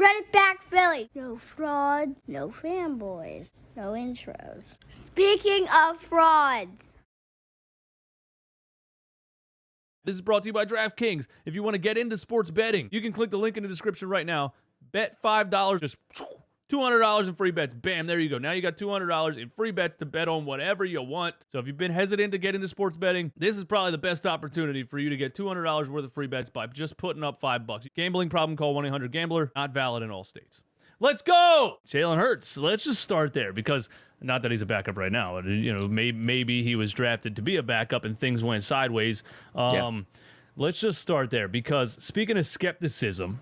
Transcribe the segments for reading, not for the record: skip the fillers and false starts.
Run it back, Philly. No frauds, no fanboys, no intros. Speaking of frauds. This is brought to you by DraftKings. If you want to get into sports betting, you can click the link in the description right now. Bet $5, just $200 in free bets. Bam, there you go. Now you got $200 in free bets to bet on whatever you want. So if you've been hesitant to get into sports betting, this is probably the best opportunity for you to get $200 worth of free bets by just putting up $5. Gambling problem, call 1-800-GAMBLER. Not valid in all states. Let's go! Jalen Hurts. Let's just start there because not that he's a backup right now. Maybe he was drafted to be a backup and things went sideways. Let's just start there because speaking of skepticism,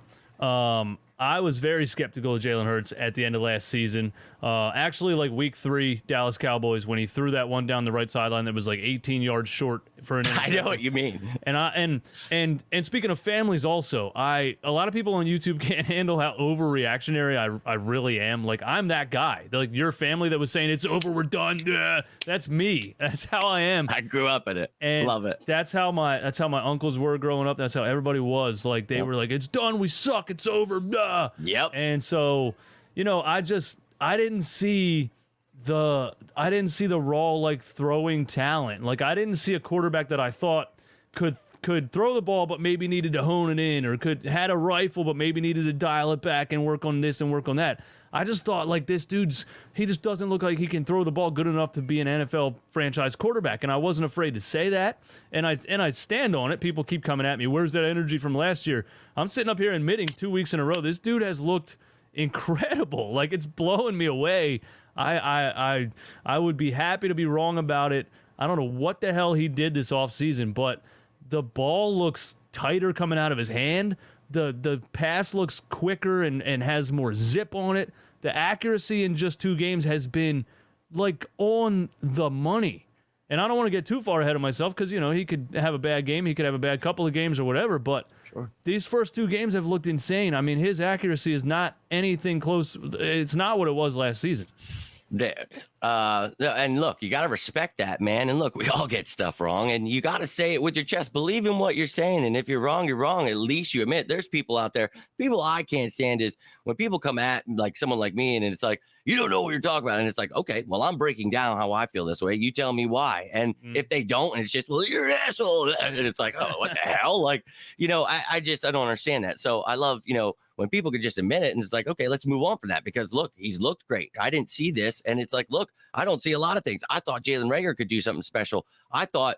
I was very skeptical of Jalen Hurts at the end of last season. Actually, like week 3, Dallas Cowboys, when he threw that one down the right sideline that was like 18 yards short for an I know what you mean. And speaking of families also, a lot of people on YouTube can't handle how overreactionary I really am. Like, I'm that guy. Like, your family that was saying it's over, we're done. That's me. That's how I am. I grew up in it. And love it. That's how my uncles were growing up. That's how everybody was. Like, they were like, it's done, we suck, it's over. Yep. And so, I didn't see the raw like throwing talent. Like, I didn't see a quarterback that I thought could throw the ball but maybe needed to hone it in, or had a rifle but maybe needed to dial it back and work on this and work on that. I just thought, like, he just doesn't look like he can throw the ball good enough to be an NFL franchise quarterback, and I wasn't afraid to say that, and I stand on it. People keep coming at me, where's that energy from last year? I'm sitting up here admitting 2 weeks in a row, this dude has looked incredible. Like, it's blowing me away. I would be happy to be wrong about it. I don't know what the hell he did this offseason, but the ball looks tighter coming out of his hand. The pass looks quicker and has more zip on it. The accuracy in just 2 games has been like on the money. And I don't want to get too far ahead of myself because, he could have a bad game. He could have a bad couple of games or whatever. But These first 2 games have looked insane. I mean, his accuracy is not anything close. It's not what it was last season. And look, you got to respect that, man. And look, we all get stuff wrong, and you got to say it with your chest. Believe in what you're saying, and if you're wrong, you're wrong. At least you admit. There's people out there. People I can't stand is when people come at like someone like me, and it's like, you don't know what you're talking about. And it's like, okay, well, I'm breaking down how I feel this way. You tell me why. And if they don't, and it's just, well, you're an asshole. And it's like, oh, what the hell? Like, I don't understand that. So I love, when people could just admit it, and it's like, okay, let's move on from that because look, he's looked great. I didn't see this. And it's like, look, I don't see a lot of things. I thought Jalen Reagor could do something special. I thought,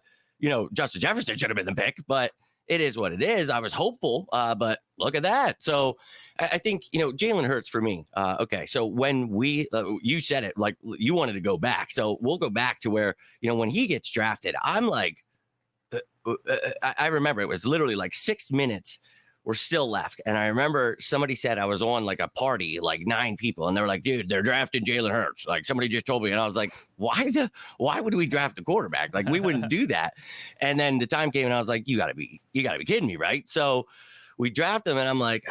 Justin Jefferson should have been the pick, but it is what it is. I was hopeful, but look at that. So I think, Jalen Hurts for me. Okay. So when you said it, like you wanted to go back. So we'll go back to where, when he gets drafted, I'm like, I remember it was literally like 6 minutes were still left. And I remember somebody said I was on like a party, like 9 people. And they're like, dude, they're drafting Jalen Hurts. Like somebody just told me. And I was like, why would we draft a quarterback? Like we wouldn't do that. And then the time came and I was like, you gotta be kidding me. Right. So we draft him and I'm like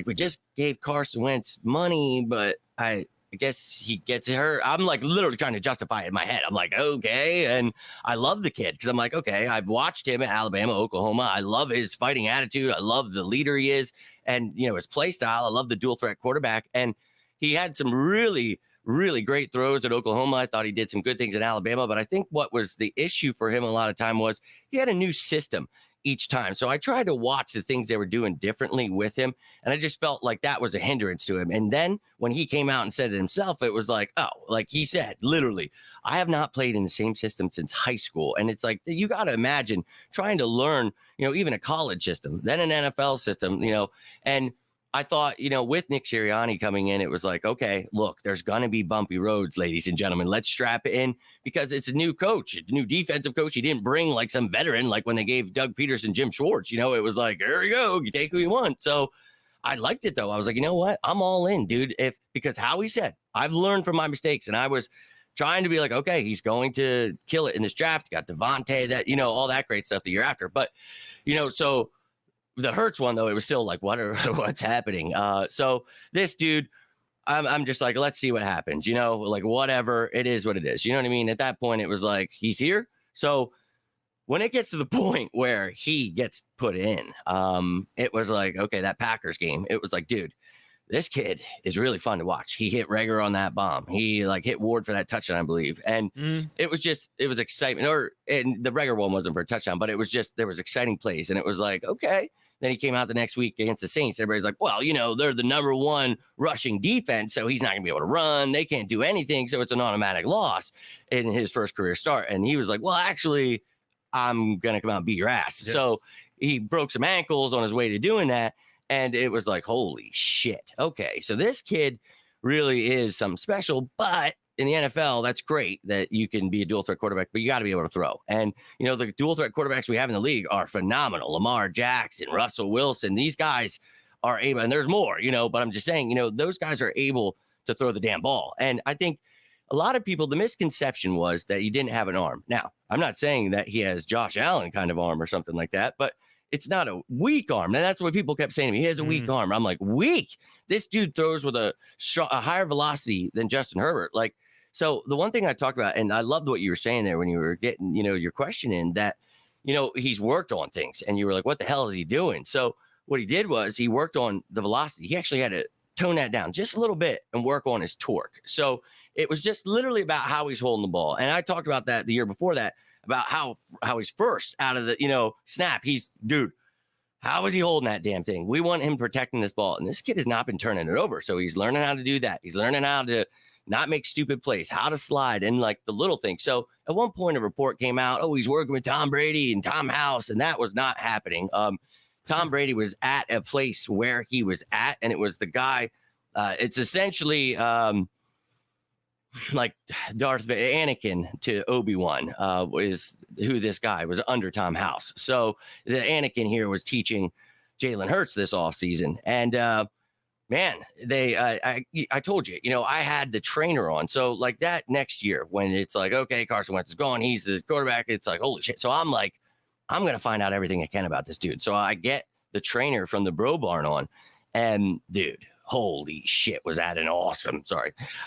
we just gave Carson Wentz money, but I guess he gets hurt. I'm like literally trying to justify it in my head. I'm like, okay. And I love the kid because I'm like, okay, I've watched him at Alabama, Oklahoma. I love his fighting attitude. I love the leader he is. And, his play style. I love the dual threat quarterback. And he had some really, really great throws at Oklahoma. I thought he did some good things in Alabama. But I think what was the issue for him a lot of time was he had a new system each time. So I tried to watch the things they were doing differently with him. And I just felt like that was a hindrance to him. And then when he came out and said it himself, it was like, oh, like he said, literally, I have not played in the same system since high school. And it's like, you got to imagine trying to learn, even a college system, then an NFL system, and I thought, with Nick Sirianni coming in, it was like, okay, look, there's going to be bumpy roads, ladies and gentlemen. Let's strap it in because it's a new coach, a new defensive coach. He didn't bring like some veteran, like when they gave Doug Peterson, Jim Schwartz, it was like, here you go. You take who you want. So I liked it, though. I was like, you know what? I'm all in, dude. Because Howie said, I've learned from my mistakes. And I was trying to be like, okay, he's going to kill it in this draft. You got Devontae, that, all that great stuff the year after. But, so the Hurts one, though, it was still like, what's happening? So this dude, I'm just like, let's see what happens, like whatever, it is what it is. You know what I mean? At that point, it was like, he's here. So when it gets to the point where he gets put in, it was like, okay, that Packers game, it was like, dude, this kid is really fun to watch. He hit Reagor on that bomb. He like hit Ward for that touchdown, I believe. And it was excitement. And the Reagor one wasn't for a touchdown, but it was just, there was exciting plays. And it was like, okay. Then he came out the next week against the Saints. Everybody's like, well, they're the number one rushing defense, so he's not going to be able to run. They can't do anything, so it's an automatic loss in his first career start. And he was like, well, actually, I'm going to come out and beat your ass. Yes. So he broke some ankles on his way to doing that. And it was like, holy shit. Okay, so this kid really is something special. But in the NFL, that's great that you can be a dual threat quarterback, but you got to be able to throw. And, the dual threat quarterbacks we have in the league are phenomenal. Lamar Jackson, Russell Wilson, these guys are able, and there's more, but I'm just saying, those guys are able to throw the damn ball. And I think a lot of people, the misconception was that he didn't have an arm. Now, I'm not saying that he has Josh Allen kind of arm or something like that, but it's not a weak arm. And that's what people kept saying to me. He has a weak arm. I'm like, weak? This dude throws with a higher velocity than Justin Herbert. Like, so the one thing I talked about, and I loved what you were saying there when you were getting, your question in, that, he's worked on things. And you were like, what the hell is he doing? So what he did was he worked on the velocity. He actually had to tone that down just a little bit and work on his torque. So it was just literally about how he's holding the ball. And I talked about that the year before that, about how he's first out of the, snap. Dude, how is he holding that damn thing? We want him protecting this ball. And this kid has not been turning it over. So he's learning how to do that. He's learning how to not make stupid plays, how to slide, and like the little things. So at one point, a report came out, oh, he's working with Tom Brady and Tom House, and that was not happening. Tom Brady was at a place where he was at, and it was the guy. It's essentially like Anakin to Obi-Wan is who this guy was under Tom House. So the Anakin here was teaching Jalen Hurts this offseason. And man, I told you, I had the trainer on. So like that next year when it's like, okay, Carson Wentz is gone, he's the quarterback. It's like, holy shit. So I'm like, I'm going to find out everything I can about this dude. So I get the trainer from the Bro Barn on, and dude, holy shit, was that an awesome,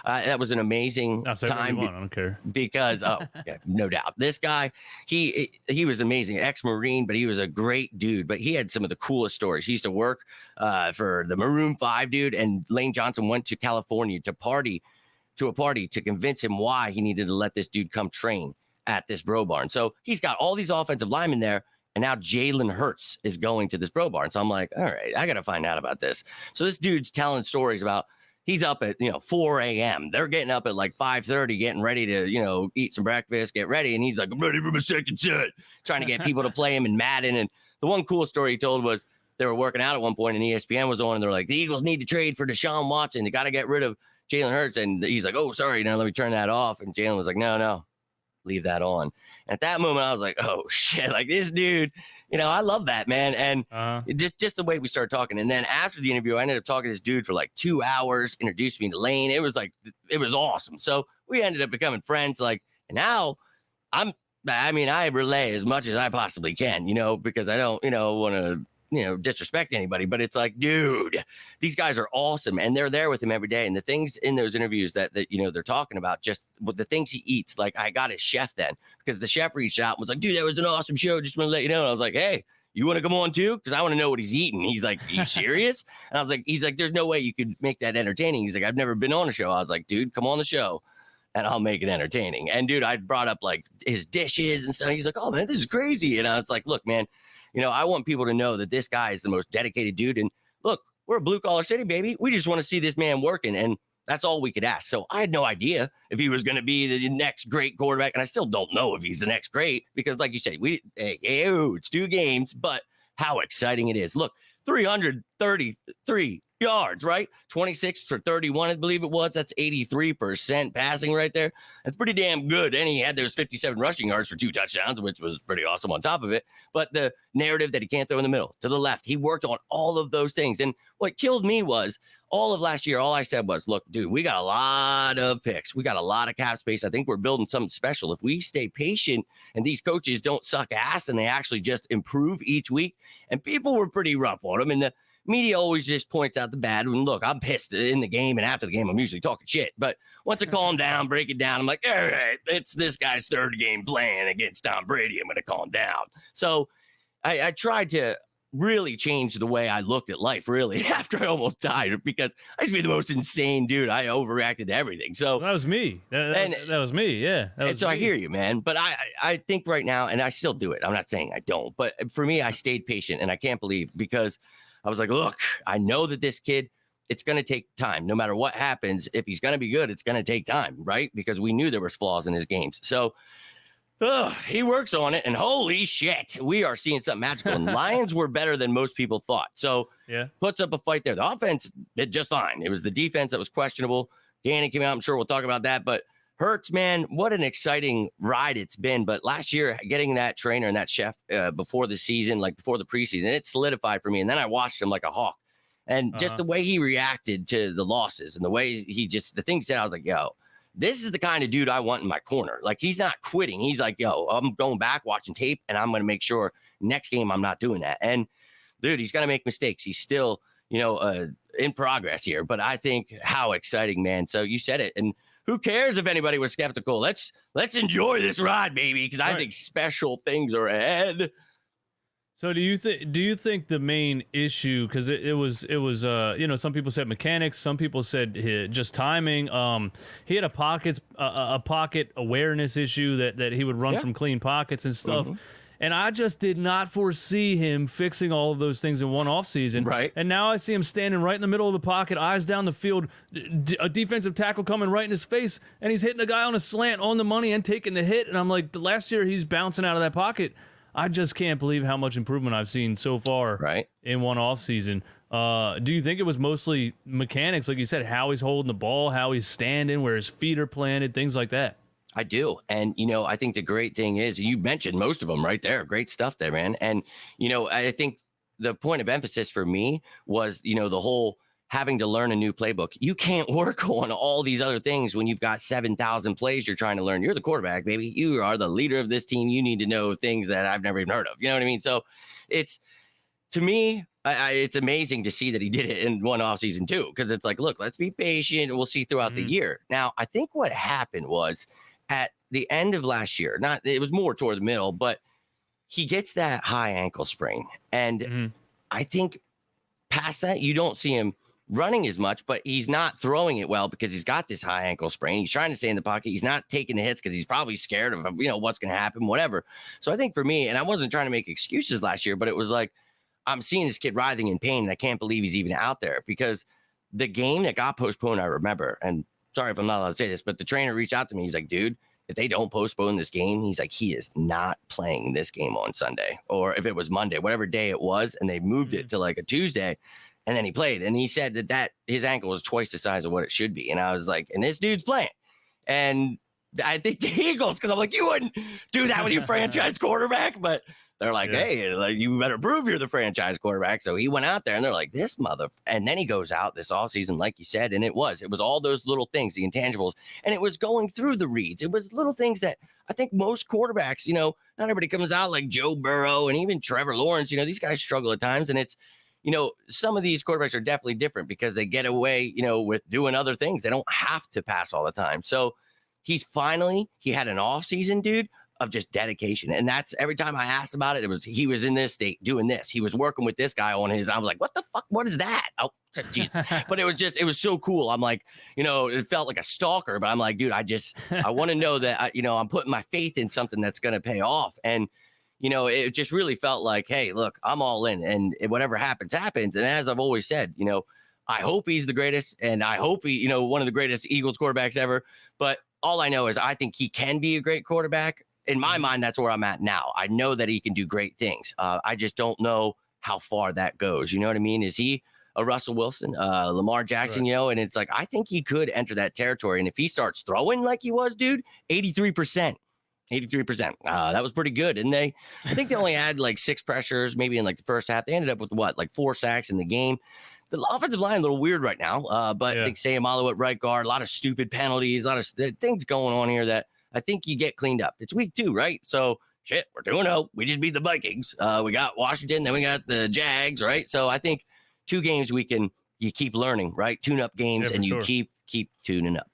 that was an amazing time. I don't care. Because, yeah, no doubt. This guy, he was amazing, ex-Marine, but he was a great dude. But he had some of the coolest stories. He used to work for the Maroon 5 dude, and Lane Johnson went to California to a party to convince him why he needed to let this dude come train at this Bro Barn. So he's got all these offensive linemen there. And now Jalen Hurts is going to this Bro Barn. So I'm like, all right, I got to find out about this. So this dude's telling stories about he's up at, 4 a.m. They're getting up at like 5:30, getting ready to, eat some breakfast, get ready. And he's like, I'm ready for my second set, trying to get people to play him in Madden. And the one cool story he told was they were working out at one point and ESPN was on, and they're like, the Eagles need to trade for Deshaun Watson. They got to get rid of Jalen Hurts. And he's like, oh, sorry, now let me turn that off. And Jalen was like, no. Leave that on. At that moment, I was like, oh shit, like this dude, I love that, man. And just the way we started talking. And then after the interview, I ended up talking to this dude for like 2 hours, introduced me to Lane. It was awesome. So we ended up becoming friends. Like, and now I relay as much as I possibly can, because I don't, want to, disrespect anybody, but it's like, dude, these guys are awesome. And they're there with him every day. And the things in those interviews that they're talking about, just the things he eats. Like I got his chef then, because the chef reached out and was like, dude, that was an awesome show. Just want to let you know. And I was like, hey, you want to come on too? Because I want to know what he's eating. He's like, are you serious? And I was like, he's like, there's no way you could make that entertaining. He's like, I've never been on a show. I was like, dude, come on the show and I'll make it entertaining. And dude, I brought up like his dishes and stuff. He's like, oh man, this is crazy. And I was like, look, man, I want people to know that this guy is the most dedicated dude. And look, we're a blue collar city, baby. We just want to see this man working. And that's all we could ask. So I had no idea if he was going to be the next great quarterback. And I still don't know if he's the next great, because like you say, it's 2 games, but how exciting it is. Look, 333 yards, right? 26 for 31, I believe it was. That's 83% passing right there. That's pretty damn good. And he had those 57 rushing yards for 2 touchdowns, which was pretty awesome on top of it. But the narrative that he can't throw in the middle, to the left, he worked on all of those things. And what killed me was all of last year, all I said was, look, dude, we got a lot of picks. We got a lot of cap space. I think we're building something special. If we stay patient and these coaches don't suck ass and they actually just improve each week, and people were pretty rough on them. And the media always just points out the bad. And look, I'm pissed in the game, and after the game, I'm usually talking shit. But once I calm down, break it down, I'm like, all right, it's this guy's 3rd game playing against Tom Brady. I'm going to calm down. So I tried to really changed the way I looked at life, really, after I almost died, because I used to be the most insane dude. I overreacted to everything. So that was me. That was me. Yeah. And so I hear you, man. But I think right now, and I still do it. I'm not saying I don't, but for me, I stayed patient, and I can't believe, because I was like, look, I know that this kid, it's going to take time. No matter what happens, if he's going to be good, it's going to take time, right? Because we knew there was flaws in his games. So he works on it, and holy shit, we are seeing something magical. And Lions were better than most people thought. So puts up a fight there. The offense did just fine. It was the defense that was questionable. Danny came out. I'm sure we'll talk about that. But Hurts, man, what an exciting ride it's been. But last year, getting that trainer and that chef before the season, like before the preseason, it solidified for me. And then I watched him like a hawk. And just the way he reacted to the losses and the way the things he said, I was like, yo, this is the kind of dude I want in my corner. Like, he's not quitting. He's like, yo, I'm going back, watching tape, and I'm going to make sure next game I'm not doing that. And, dude, he's going to make mistakes. He's still, in progress here. But I think how exciting, man. So you said it. And who cares if anybody was skeptical? Let's enjoy this ride, baby, because I think special things are ahead. So do you think the main issue, because it was some people said mechanics, some people said just timing. He had a pocket awareness issue that he would run from clean pockets and stuff. And I just did not foresee him fixing all of those things in one offseason. Right. And now I see him standing right in the middle of the pocket, eyes down the field, a defensive tackle coming right in his face, and he's hitting a guy on a slant on the money and taking the hit. And I'm like, last year he's bouncing out of that pocket. I just can't believe how much improvement I've seen so far in one offseason. Do you think it was mostly mechanics, like you said, how he's holding the ball, how he's standing, where his feet are planted, things like that? I do. And, I think the great thing is, you mentioned most of them right there. Great stuff there, man. And, I think the point of emphasis for me was, the whole having to learn a new playbook. You can't work on all these other things when you've got 7,000 plays you're trying to learn. You're the quarterback, baby. You are the leader of this team. You need to know things that I've never even heard of. You know what I mean? So to me, it's amazing to see that he did it in one offseason too, because it's like, look, let's be patient and we'll see throughout the year. Now, I think what happened was at the end of last year, it was more toward the middle, but he gets that high ankle sprain. And I think past that, you don't see him running as much, but he's not throwing it well because he's got this high ankle sprain. He's trying to stay in the pocket. He's not taking the hits because he's probably scared of, what's going to happen, whatever. So I think for me, and I wasn't trying to make excuses last year, but it was like, I'm seeing this kid writhing in pain, and I can't believe he's even out there, because the game that got postponed, I remember, and sorry if I'm not allowed to say this, but the trainer reached out to me. He's like, dude, if they don't postpone this game, he's like, he is not playing this game on Sunday, or if it was Monday, whatever day it was, and they moved it to like a Tuesday. And then he played, and he said that his ankle was twice the size of what it should be. And I was like, and this dude's playing. And I think the Eagles, because I'm like, you wouldn't do that with your franchise quarterback. But they're like, hey, like, you better prove you're the franchise quarterback. So he went out there, and they're like, this mother. And then he goes out this offseason, like you said, and it was all those little things, the intangibles. And it was going through the reads. It was little things that I think most quarterbacks, not everybody comes out like Joe Burrow and even Trevor Lawrence. These guys struggle at times, and it's, some of these quarterbacks are definitely different because they get away, with doing other things. They don't have to pass all the time. So he had an off season, dude, of just dedication. And that's every time I asked about it, he was in this state doing this. He was working with this guy on his, I was like, what the fuck? What is that? Oh, jeez. But it was so cool. I'm like, it felt like a stalker, but I'm like, dude, I want to know that, I'm putting my faith in something that's going to pay off. And, it just really felt like, hey, look, I'm all in, and whatever happens, happens. And as I've always said, I hope he's the greatest, and I hope he, one of the greatest Eagles quarterbacks ever. But all I know is I think he can be a great quarterback. In my mind, that's where I'm at now. I know that he can do great things. I just don't know how far that goes. You know what I mean? Is he a Russell Wilson, Lamar Jackson, and it's like, I think he could enter that territory. And if he starts throwing like he was, dude, 83%. That was pretty good. And I think they only had like 6 pressures, maybe in like the first half. They ended up with like 4 sacks in the game. The offensive line a little weird right now, but I think Sayamalo at right guard, a lot of stupid penalties, a lot of things going on here that I think you get cleaned up. It's week 2, right? So shit, we're 2-0. We just beat the Vikings. We got Washington, then we got the Jags, right? So I think 2 games you keep learning, right? Tune up games, and you keep tuning up.